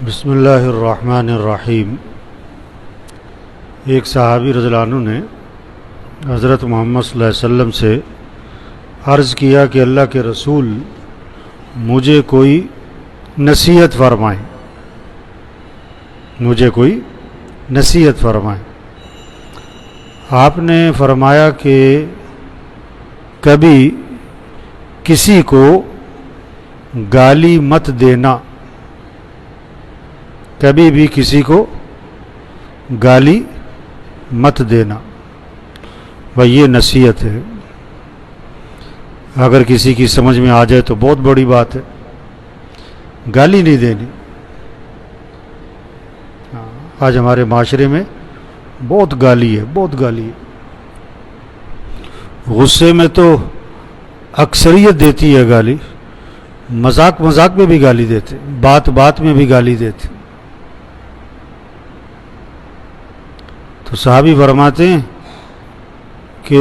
بسم اللہ الرحمن الرحیم۔ ایک صحابی رضی اللہ عنہ نے حضرت محمد صلی اللہ علیہ وسلم سے عرض کیا کہ اللہ کے رسول مجھے کوئی نصیحت فرمائیں، مجھے کوئی نصیحت فرمائیں۔ آپ نے فرمایا کہ کبھی کسی کو گالی مت دینا، کبھی بھی کسی کو گالی مت دینا۔ بھائی یہ نصیحت ہے، اگر کسی کی سمجھ میں آ جائے تو بہت بڑی بات ہے، گالی نہیں دینی۔ آج ہمارے معاشرے میں بہت گالی ہے، بہت گالی ہے۔ غصے میں تو اکثریت دیتی ہے گالی، مذاق مذاق میں بھی گالی دیتے، بات بات میں بھی گالی دیتے۔ تو صحابی فرماتے ہیں کہ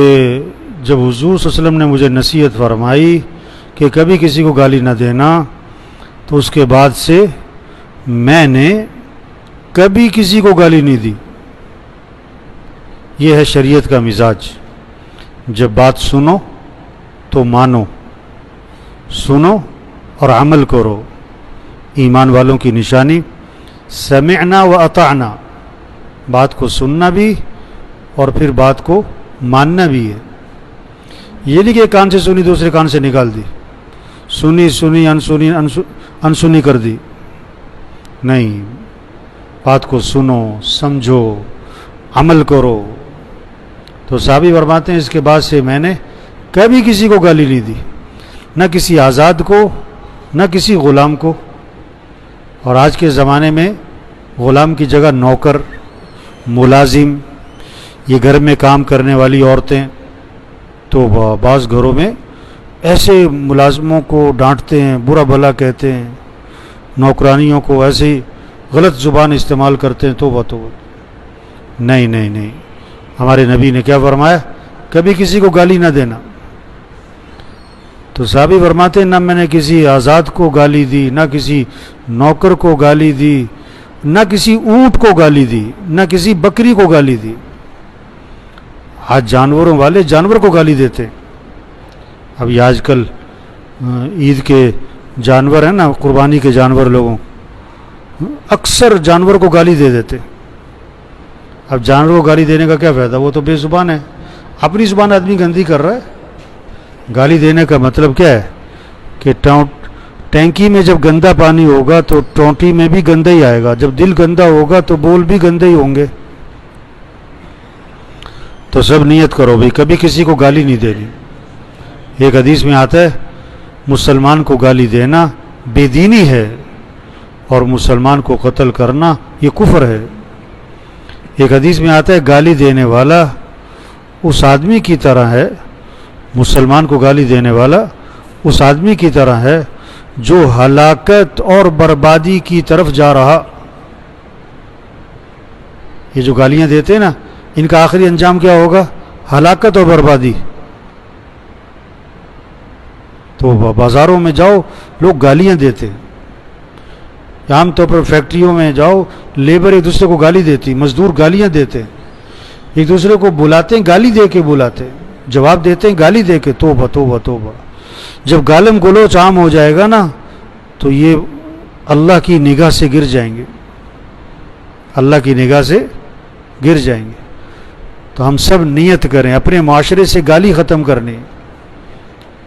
جب حضور صلی اللہ علیہ وسلم نے مجھے نصیحت فرمائی کہ کبھی کسی کو گالی نہ دینا، تو اس کے بعد سے میں نے کبھی کسی کو گالی نہیں دی۔ یہ ہے شریعت کا مزاج۔ جب بات سنو تو مانو، سنو اور عمل کرو۔ ایمان والوں کی نشانی سمعنا و اطعنا، بات کو سننا بھی اور پھر بات کو ماننا بھی ہے۔ یہ نہیں کہ ایک کان سے سنی دوسرے کان سے نکال دی، سنی سنی انسنی انسنی کر دی، نہیں، بات کو سنو، سمجھو، عمل کرو۔ تو صحابی فرماتے ہیں اس کے بعد سے میں نے کبھی کسی کو گالی نہیں دی، نہ کسی آزاد کو، نہ کسی غلام کو۔ اور آج کے زمانے میں غلام کی جگہ نوکر، ملازم، یہ گھر میں کام کرنے والی عورتیں، تو بعض گھروں میں ایسے ملازموں کو ڈانٹتے ہیں، برا بھلا کہتے ہیں، نوکرانیوں کو ایسے ہی غلط زبان استعمال کرتے ہیں۔ توبہ توبہ، نہیں نہیں نہیں، ہمارے نبی نے کیا فرمایا؟ کبھی کسی کو گالی نہ دینا۔ تو صحابی فرماتے ہیں نہ میں نے کسی آزاد کو گالی دی، نہ کسی نوکر کو گالی دی، نہ کسی اونٹ کو گالی دی، نہ کسی بکری کو گالی دی۔ آج جانوروں والے جانور کو گالی دیتے۔ اب یہ آج کل عید کے جانور ہیں نا، قربانی کے جانور، لوگوں اکثر جانور کو گالی دے دیتے۔ اب جانور کو گالی دینے کا کیا فائدہ؟ وہ تو بے زبان ہے، اپنی زبان آدمی گندی کر رہا ہے۔ گالی دینے کا مطلب کیا ہے کہ ٹینکی میں جب گندا پانی ہوگا تو ٹونٹی میں بھی گندا ہی آئے گا، جب دل گندا ہوگا تو بول بھی گندے ہی ہوں گے۔ تو سب نیت کرو بھائی کبھی کسی کو گالی نہیں دینی۔ ایک حدیث میں آتا ہے مسلمان کو گالی دینا بے دینی ہے، اور مسلمان کو قتل کرنا یہ کفر ہے۔ ایک حدیث میں آتا ہے گالی دینے والا اس آدمی کی طرح ہے، مسلمان کو گالی دینے والا اس آدمی کی طرح ہے جو ہلاکت اور بربادی کی طرف جا رہا۔ یہ جو گالیاں دیتے ہیں نا، ان کا آخری انجام کیا ہوگا؟ ہلاکت اور بربادی۔ تو بازاروں میں جاؤ، لوگ گالیاں دیتے ہیں۔ عام طور پر فیکٹریوں میں جاؤ، لیبر ایک دوسرے کو گالی دیتی، مزدور گالیاں دیتے ہیں، ایک دوسرے کو بلاتے ہیں، گالی دے کے بلاتے ہیں، جواب دیتے ہیں گالی دے کے۔ توبہ توبہ توبہ۔ جب گالم گلوچ عام ہو جائے گا نا، تو یہ اللہ کی نگاہ سے گر جائیں گے، اللہ کی نگاہ سے گر جائیں گے۔ تو ہم سب نیت کریں اپنے معاشرے سے گالی ختم کرنے۔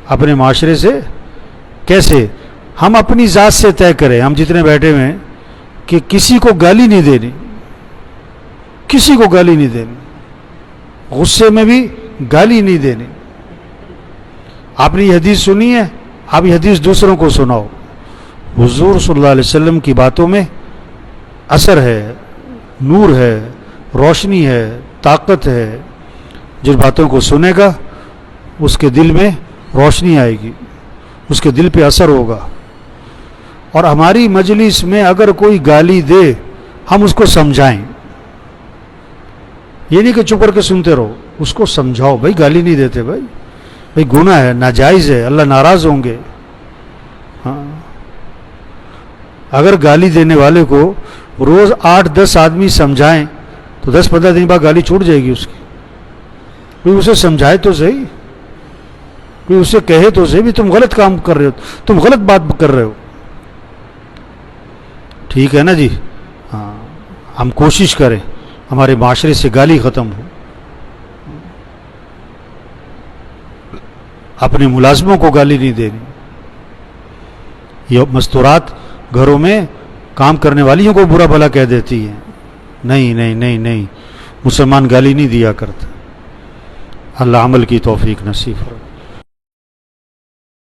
اپنے معاشرے سے کیسے؟ ہم اپنی ذات سے طے کریں، ہم جتنے بیٹھے ہوئے ہیں، کہ کسی کو گالی نہیں دینی، کسی کو گالی نہیں دینی، غصے میں بھی گالی نہیں دینی۔ آپ نے یہ حدیث سنی ہے، آپ یہ حدیث دوسروں کو سناؤ۔ حضور صلی اللہ علیہ وسلم کی باتوں میں اثر ہے، نور ہے، روشنی ہے، طاقت ہے۔ جن باتوں کو سنے گا اس کے دل میں روشنی آئے گی، اس کے دل پہ اثر ہوگا۔ اور ہماری مجلس میں اگر کوئی گالی دے، ہم اس کو سمجھائیں، یہ نہیں کہ چپ کر کے سنتے رہو، اس کو سمجھاؤ بھائی گالی نہیں دیتے، بھائی گناہ ہے، ناجائز ہے، اللہ ناراض ہوں گے۔ ہاں، اگر گالی دینے والے کو روز 8-10 آدمی سمجھائیں تو 10-15 دن بعد گالی چھوٹ جائے گی اس کی. کوئی اسے سمجھائے تو صحیح, کوئی اسے کہے تو صحیح بھی تم غلط کام کر رہے ہو, تم غلط بات کر رہے ہو. ٹھیک ہے نا جی. ہاں, ہم کوشش کریں ہمارے معاشرے سے گالی ختم ہو. اپنے ملازموں کو گالی نہیں دینی. یہ مستورات گھروں میں کام کرنے والیوں کو برا بھلا کہہ دیتی ہیں. نہیں نہیں نہیں نہیں, مسلمان گالی نہیں دیا کرتا. اللہ عمل کی توفیق نصیب فرمائے.